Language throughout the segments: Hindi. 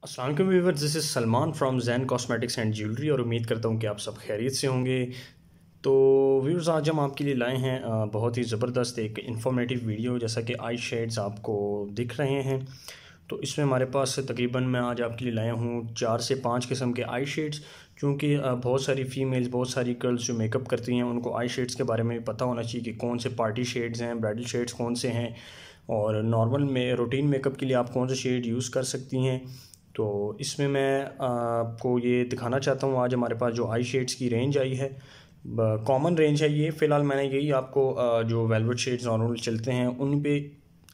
अस्सलाम वालेकुम viewers, this is Salman from Jain cosmetics and jewellery और उम्मीद करता हूँ कि आप सब खैरियत से होंगे। तो व्यूअर्स, आज हम आपके लिए लाए हैं बहुत ही ज़बरदस्त एक इन्फॉर्मेटिव वीडियो। जैसा कि आई शेड्स आपको दिख रहे हैं, तो इसमें हमारे पास तकरीबन मैं आज आपके लिए लाया हूँ 4 से 5 किस्म के आई शेड्स। क्योंकि बहुत सारी फ़ीमेल्स, बहुत सारी गर्ल्स जो मेकअप करती हैं उनको आई शेड्स के बारे में भी पता होना चाहिए कि कौन से पार्टी शेड्स हैं, ब्राइडल शेड्स कौन से हैं, और नॉर्मल में रूटीन मेकअप के लिए आप कौन से शेड यूज़ कर सकती हैं। तो इसमें मैं आपको ये दिखाना चाहता हूँ। आज हमारे पास जो आई शेड्स की रेंज आई है, कॉमन रेंज है ये। फ़िलहाल मैंने यही आपको जो वेलवेट शेड्स नॉर्मल चलते हैं उन पे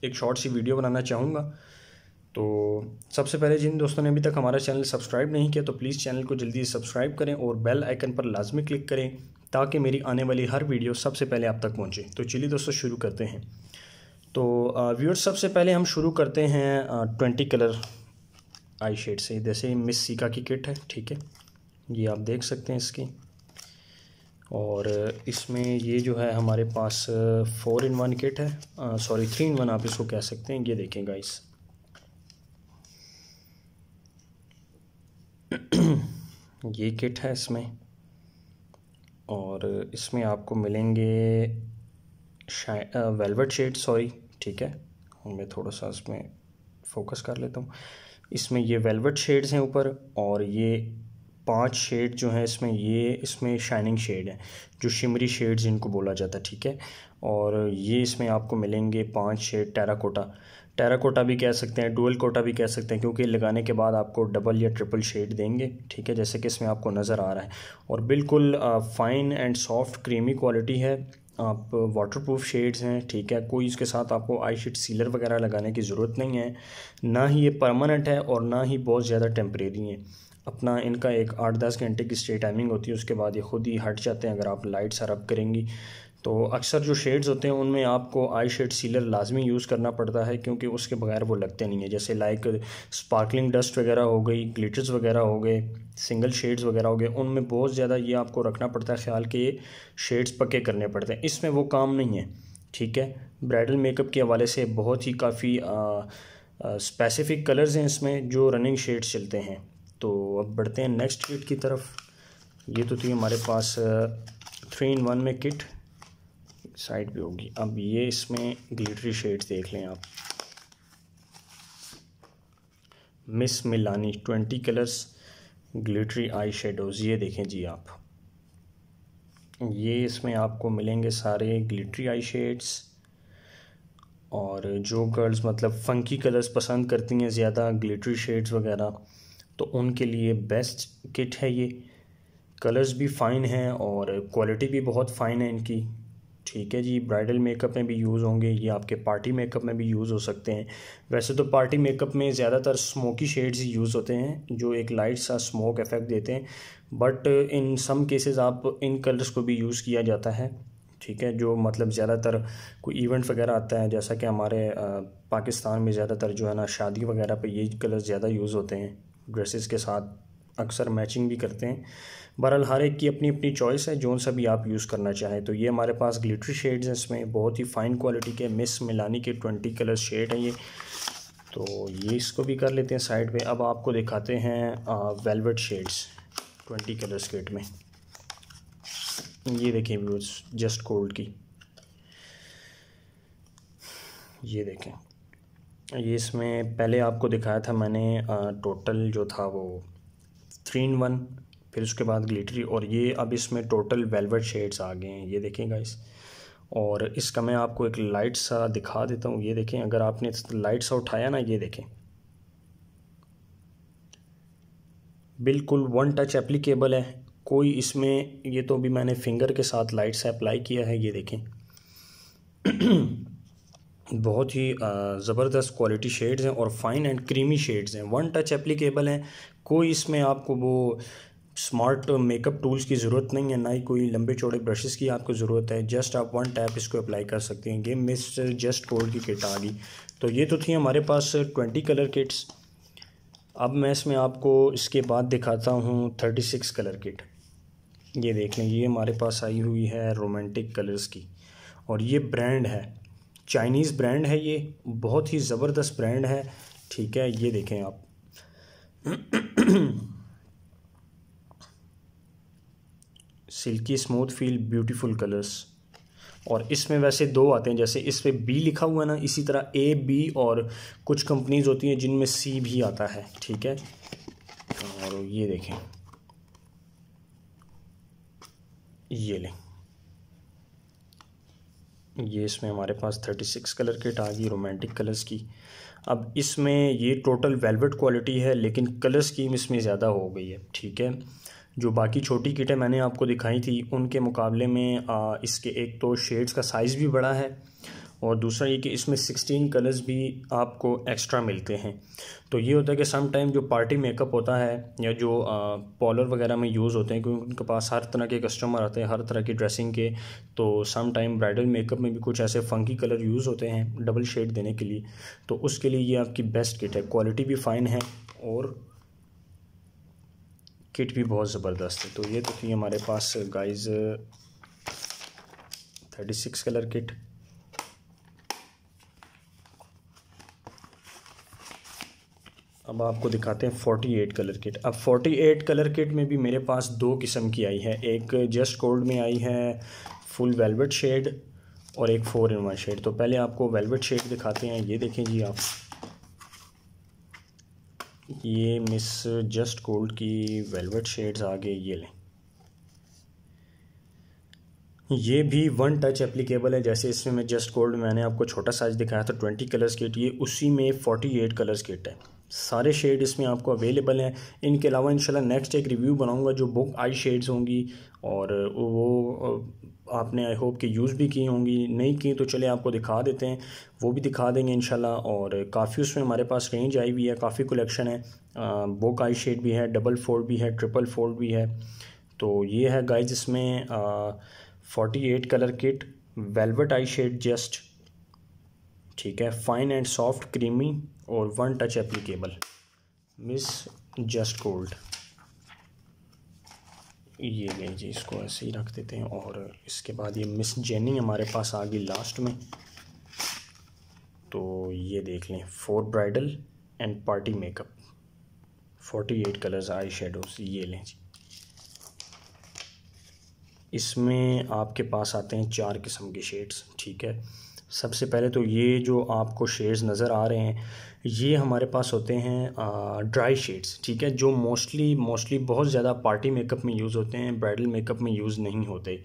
एक शॉर्ट सी वीडियो बनाना चाहूँगा। तो सबसे पहले जिन दोस्तों ने अभी तक हमारा चैनल सब्सक्राइब नहीं किया तो प्लीज़ चैनल को जल्दी से सब्सक्राइब करें और बेल आइकन पर लाजमी क्लिक करें ताकि मेरी आने वाली हर वीडियो सबसे पहले आप तक पहुँचे। तो चलिए दोस्तों, शुरू करते हैं। तो व्यूअर्स, सबसे पहले हम शुरू करते हैं 20 कलर आई शेड से। जैसे मिस सीका की किट है, ठीक है, ये आप देख सकते हैं इसकी। और इसमें ये जो है हमारे पास 4 in 1 किट है, सॉरी 3 in 1 आप इसको कह सकते हैं। ये देखें गाइस, ये किट है इसमें। और इसमें आपको मिलेंगे वेलवेट शेड, सॉरी, ठीक है, मैं थोड़ा सा इसमें फोकस कर लेता हूँ। इसमें ये वेलवेट शेड्स हैं ऊपर, और ये 5 शेड जो हैं इसमें, ये इसमें शाइनिंग शेड है, जो शिमरी शेड्स इनको बोला जाता है, ठीक है। और ये इसमें आपको मिलेंगे 5 शेड टेराकोटा भी कह सकते हैं, डुअल कोटा भी कह सकते हैं, क्योंकि लगाने के बाद आपको डबल या ट्रिपल शेड देंगे, ठीक है, जैसे कि इसमें आपको नज़र आ रहा है। और बिल्कुल fine and soft creamy quality है। आप वाटरप्रूफ शेड्स हैं, ठीक है। कोई इसके साथ आपको आई शेड सीलर वगैरह लगाने की ज़रूरत नहीं है। ना ही ये परमानेंट है और ना ही बहुत ज़्यादा टेम्परेरी है। अपना इनका एक 8-10 घंटे की स्टे टाइमिंग होती है, उसके बाद ये ख़ुद ही हट जाते हैं अगर आप लाइट से रब करेंगी। तो अक्सर जो शेड्स होते हैं उनमें आपको आई शेड सीलर लाजमी यूज़ करना पड़ता है, क्योंकि उसके बगैर वो लगते नहीं है। जैसे लाइक स्पार्कलिंग डस्ट वगैरह हो गई, ग्लिटर्स वगैरह हो गए, सिंगल शेड्स वगैरह हो गए, उनमें बहुत ज़्यादा ये आपको रखना पड़ता है ख्याल के ये शेड्स पक्के करने पड़ते हैं। इसमें वो काम नहीं है, ठीक है। ब्राइडल मेकअप के हवाले से बहुत ही काफ़ी स्पेसिफिक कलर्स हैं इसमें जो रनिंग शेड्स चलते हैं। तो अब बढ़ते हैं नेक्स्ट किट की तरफ। ये तो थी हमारे पास 3 in 1 में किट, साइड पे होगी। अब ये इसमें ग्लिटरी शेड्स देख लें आप। Miss Milani 20 colours glittery eye shadows, ये देखें जी आप। ये इसमें आपको मिलेंगे सारे ग्लिटरी आई शेड्स। और जो गर्ल्स मतलब फ़ंकी कलर्स पसंद करती हैं ज़्यादा, ग्लिटरी शेड्स वगैरह, तो उनके लिए बेस्ट किट है ये। कलर्स भी फ़ाइन हैं और क्वालिटी भी बहुत फ़ाइन है इनकी, ठीक है जी। ब्राइडल मेकअप में भी यूज़ होंगे, ये आपके पार्टी मेकअप में भी यूज़ हो सकते हैं। वैसे तो पार्टी मेकअप में ज़्यादातर स्मोकी शेड्स ही यूज़ होते हैं जो एक लाइट सा स्मोक इफ़ेक्ट देते हैं, बट इन सम केसेस आप इन कलर्स को भी यूज़ किया जाता है, ठीक है। जो मतलब ज़्यादातर कोई इवेंट वगैरह आता है, जैसा कि हमारे पाकिस्तान में ज़्यादातर जो है ना शादी वगैरह पे यही कलर ज़्यादा यूज़ होते हैं, ड्रेसेस के साथ अक्सर मैचिंग भी करते हैं। बहरहाल हर एक की अपनी अपनी चॉइस है, जोन सा भी आप यूज़ करना चाहें। तो ये हमारे पास ग्लिटरी शेड्स हैं, इसमें बहुत ही फ़ाइन क्वालिटी के मिस मिलानी के 20 कलर शेड हैं ये। तो ये इसको भी कर लेते हैं साइड पे। अब आपको दिखाते हैं वेलवेट शेड्स 20 कलर शेड में। ये देखें व्यूअर्स, जस्ट गोल्ड की, ये देखें। ये इसमें पहले आपको दिखाया था मैंने, टोटल जो था वो 3 in 1, फिर उसके बाद ग्लिटरी, और ये अब इसमें टोटल वेलवेट शेड्स आ गए हैं, ये देखें गाइस। और इसका मैं आपको एक लाइट सा दिखा देता हूँ। ये देखें, अगर आपने लाइट सा उठाया ना, ये देखें, बिल्कुल 1 टच एप्लीकेबल है। कोई इसमें, ये तो अभी मैंने फिंगर के साथ लाइट से अप्लाई किया है, ये देखें। बहुत ही ज़बरदस्त क्वालिटी शेड्स हैं और फाइन एंड क्रीमी शेड्स हैं, 1 टच एप्लीकेबल हैं। कोई इसमें आपको वो स्मार्ट मेकअप टूल्स की ज़रूरत नहीं है, ना ही कोई लंबे चौड़े ब्रशेस की आपको ज़रूरत है। जस्ट आप 1 टैप इसको अप्लाई कर सकते हैं। ये मिस जस्ट गोल्ड की किट आ गई। तो ये तो थी हमारे पास 20 कलर किट्स। अब मैं इसमें आपको इसके बाद दिखाता हूँ 36 कलर किट। ये देख लें, ये हमारे पास आई हुई है रोमांटिक कलर्स की, और ये ब्रांड है, चाइनीज़ ब्रांड है, ये बहुत ही ज़बरदस्त ब्रांड है, ठीक है। ये देखें आप, silkie smooth feel beautiful colours. और इसमें वैसे दो आते हैं, जैसे इस पे बी लिखा हुआ है ना, इसी तरह ए बी और कुछ कंपनीज होती हैं जिनमें सी भी आता है, ठीक है। और ये देखें, ये लें, ये इसमें हमारे पास 36 कलर किट आ गई रोमांटिक कलर्स की। अब इसमें ये टोटल वेलवेट क्वालिटी है, लेकिन कलर स्कीम इसमें ज़्यादा हो गई है, ठीक है। जो बाकी छोटी किटें मैंने आपको दिखाई थी उनके मुकाबले में इसके एक तो शेड्स का साइज़ भी बड़ा है, और दूसरा ये कि इसमें 16 कलर्स भी आपको एक्स्ट्रा मिलते हैं। तो ये होता है कि सम टाइम जो पार्टी मेकअप होता है या जो पॉलर वगैरह में यूज़ होते हैं, क्योंकि उनके पास हर तरह के कस्टमर आते हैं हर तरह की ड्रेसिंग के, तो सम टाइम ब्राइडल मेकअप में भी कुछ ऐसे फंकी कलर यूज़ होते हैं डबल शेड देने के लिए। तो उसके लिए ये आपकी बेस्ट किट है, क्वालिटी भी फ़ाइन है और किट भी बहुत ज़बरदस्त है। तो ये तो थी हमारे पास गाइज़ 36 कलर किट। अब आपको दिखाते हैं 48 कलर किट। अब 48 कलर किट में भी मेरे पास दो किस्म की आई है, एक जस्ट गोल्ड में आई है फुल वेलवेट शेड और एक 4-in-1 शेड। तो पहले आपको वेलवेट शेड दिखाते हैं, ये देखें जी आप, ये मिस जस्ट गोल्ड की वेलवेट शेड्स आ गए, ये लें। ये भी वन टच एप्लीकेबल है, जैसे इसमें मैं जस्ट गोल्ड मैंने आपको छोटा साइज़ दिखाया था 20 कलर्स किट, ये उसी में 48 कलर्स किट है। सारे शेड इसमें आपको अवेलेबल हैं। इनके अलावा इंशाल्लाह नेक्स्ट एक रिव्यू बनाऊंगा जो बुक आई शेड्स होंगी, और वो आपने आई होप कि यूज़ भी की होंगी, नहीं की तो चले आपको दिखा देते हैं, वो भी दिखा देंगे इंशाल्लाह। और काफ़ी उसमें हमारे पास रेंज आई हुई है, काफ़ी कलेक्शन है, बुक आई शेड भी है, डबल फोल्ड भी है, ट्रिपल फोल्ड भी है। तो ये है गाइज इसमें 48 कलर किट, वेलवेट आई शेड जस्ट, ठीक है, फाइन एंड सॉफ्ट क्रीमी और one touch applicable miss just gold. ये लें जी, इसको ऐसे ही रख देते हैं। और इसके बाद ये मिस जेनी हमारे पास आ गई लास्ट में। तो ये देख लें, 4 bridal and party makeup 48 colours eye shadows, ये लें जी। इसमें आपके पास आते हैं 4 किस्म के शेड्स, ठीक है। सबसे पहले तो ये जो आपको शेड्स नज़र आ रहे हैं ये हमारे पास होते हैं ड्राई शेड्स, ठीक है, जो मोस्टली बहुत ज़्यादा पार्टी मेकअप में यूज़ होते हैं, ब्राइडल मेकअप में यूज़ नहीं होते।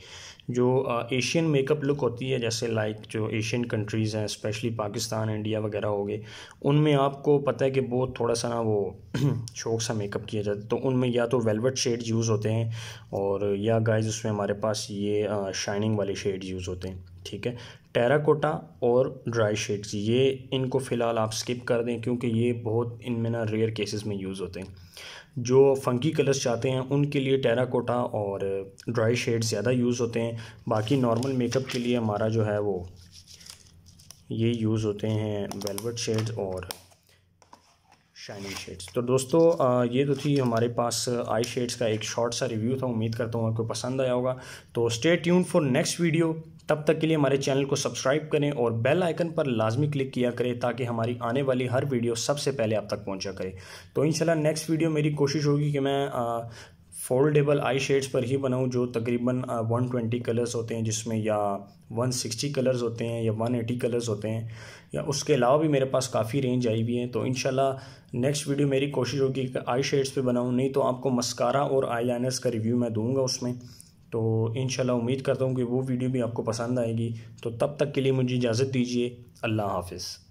जो एशियन मेकअप लुक होती है, जैसे लाइक जो एशियन कंट्रीज़ हैं, स्पेशली पाकिस्तान, इंडिया वगैरह हो गए, उनमें आपको पता है कि बहुत थोड़ा सा ना वो शौक सा मेकअप किया जाता है। तो उनमें या तो वेलवेट शेड यूज़ होते हैं, और या गाइस उसमें हमारे पास ये शाइनिंग वाले शेड यूज़ होते हैं, ठीक है। टेराकोटा और ड्राई शेड्स, ये इनको फ़िलहाल आप स्किप कर दें, क्योंकि ये बहुत इनमें ना रेयर केसेस में यूज़ होते हैं। जो फंकी कलर्स चाहते हैं उनके लिए टेराकोटा और ड्राई शेड्स ज़्यादा यूज़ होते हैं। बाकी नॉर्मल मेकअप के लिए हमारा जो है वो ये यूज़ होते हैं वेलवेट शेड्स और शाइनिंग शेड्स। तो दोस्तों ये तो थी हमारे पास आई शेड्स का एक शॉर्ट सा रिव्यू था। उम्मीद करता हूँ आपको पसंद आया होगा। तो stay tune for next video. तब तक के लिए हमारे चैनल को सब्सक्राइब करें और बेल आइकन पर लाजमी क्लिक किया करें, ताकि हमारी आने वाली हर वीडियो सबसे पहले आप तक पहुंचा करे। तो इंशाल्लाह नेक्स्ट वीडियो मेरी कोशिश होगी कि मैं फोल्डेबल आई शेड्स पर ही बनाऊं, जो तकरीबन 120 कलर्स होते हैं, जिसमें या 160 कलर्स होते हैं या 180 कलर्स होते हैं, या उसके अलावा भी मेरे पास काफ़ी रेंज आई हुई है। तो इंशाल्लाह नेक्स्ट वीडियो मेरी कोशिश होगी कि आई शेड्स पे बनाऊं, नहीं तो आपको मस्कारा और आई लाइनर्स का रिव्यू मैं दूंगा उसमें। तो इंशाल्लाह उम्मीद करता हूँ कि वो वीडियो भी आपको पसंद आएगी। तो तब तक के लिए मुझे इजाज़त दीजिए। अल्लाह हाफ़िज़।